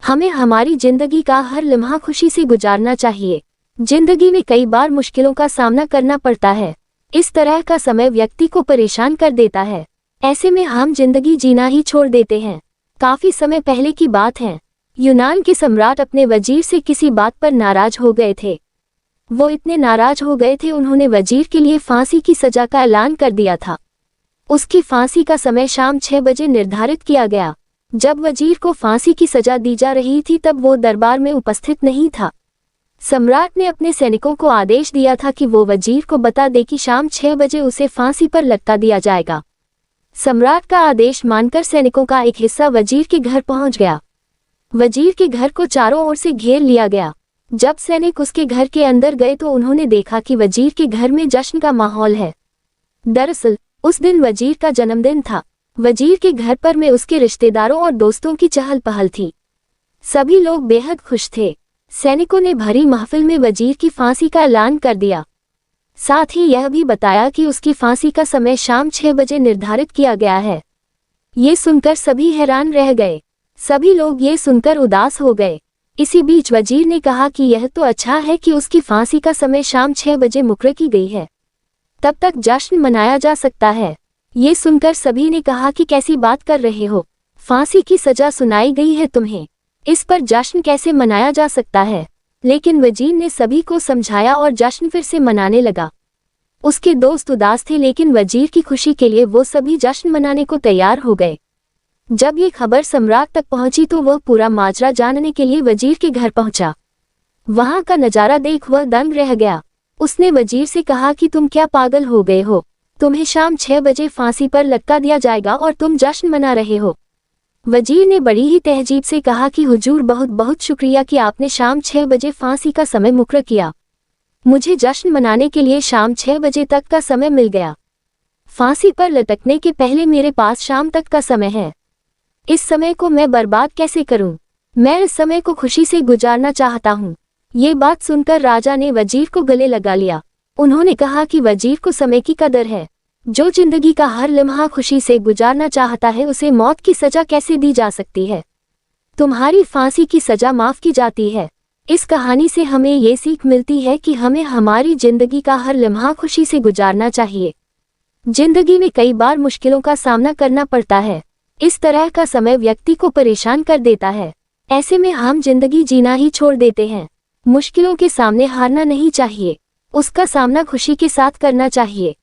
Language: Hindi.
हमें हमारी जिंदगी का हर लम्हा खुशी से गुजारना चाहिए। जिंदगी में कई बार मुश्किलों का सामना करना पड़ता है। इस तरह का समय व्यक्ति को परेशान कर देता है। ऐसे में हम जिंदगी जीना ही छोड़ देते हैं। काफी समय पहले की बात है। यूनान के सम्राट अपने वजीर से किसी बात पर नाराज हो गए थे। वो इतने नाराज हो गए थे, उन्होंने वजीर के लिए फांसी की सजा का ऐलान कर दिया था। उसकी फांसी का समय शाम 6 बजे निर्धारित किया गया। जब वजीर को फांसी की सजा दी जा रही थी तब वो दरबार में उपस्थित नहीं था। सम्राट ने अपने सैनिकों को आदेश दिया था कि वो वजीर को बता दे कि शाम 6 बजे उसे फांसी पर लटका दिया जाएगा। सम्राट का आदेश मानकर सैनिकों का एक हिस्सा वजीर के घर पहुंच गया। वजीर के घर को चारों ओर से घेर लिया गया। जब सैनिक उसके घर के अंदर गए तो उन्होंने देखा कि वजीर के घर में जश्न का माहौल है। दरअसल उस दिन वजीर का जन्मदिन था। वजीर के घर पर में उसके रिश्तेदारों और दोस्तों की चहल पहल थी। सभी लोग बेहद खुश थे। सैनिकों ने भरी महफिल में वजीर की फांसी का ऐलान कर दिया। साथ ही यह भी बताया कि उसकी फांसी का समय शाम 6 बजे निर्धारित किया गया है। ये सुनकर सभी हैरान रह गए। सभी लोग ये सुनकर उदास हो गए। इसी बीच वजीर ने कहा कि यह तो अच्छा है कि उसकी फांसी का समय शाम 6 बजे मुकर्रर की गई है, तब तक जश्न मनाया जा सकता है। ये सुनकर सभी ने कहा कि कैसी बात कर रहे हो, फांसी की सजा सुनाई गई है तुम्हें, इस पर जश्न कैसे मनाया जा सकता है। लेकिन वजीर ने सभी को समझाया और जश्न फिर से मनाने लगा। उसके दोस्त उदास थे, लेकिन वजीर की खुशी के लिए वो सभी जश्न मनाने को तैयार हो गए। जब ये खबर सम्राट तक पहुंची तो वह पूरा माजरा जानने के लिए वजीर के घर पहुंचा। वहां का नजारा देख वह दंग रह गया। उसने वजीर से कहा कि तुम क्या पागल हो गए हो, तुम्हें शाम 6 बजे फांसी पर लटका दिया जाएगा और तुम जश्न मना रहे हो। वजीर ने बड़ी ही तहजीब से कहा कि हुजूर, बहुत बहुत शुक्रिया कि आपने शाम 6 बजे फांसी का समय मुकर्रर किया। मुझे जश्न मनाने के लिए शाम 6 बजे तक का समय मिल गया। फांसी पर लटकने के पहले मेरे पास शाम तक का समय है। इस समय को मैं बर्बाद कैसे करूं? मैं इस समय को खुशी से गुजारना चाहता हूं। ये बात सुनकर राजा ने वजीर को गले लगा लिया। उन्होंने कहा कि वजीर को समय की कदर है। जो जिंदगी का हर लम्हा खुशी से गुजारना चाहता है उसे मौत की सजा कैसे दी जा सकती है? तुम्हारी फांसी की सजा माफ की जाती है। इस कहानी से हमें ये सीख मिलती है कि हमें हमारी जिंदगी का हर लम्हा खुशी से गुजारना चाहिए। जिंदगी में कई बार मुश्किलों का सामना करना पड़ता है। इस तरह का समय व्यक्ति को परेशान कर देता है। ऐसे में हम जिंदगी जीना ही छोड़ देते हैं। मुश्किलों के सामने हारना नहीं चाहिए, उसका सामना खुशी के साथ करना चाहिए।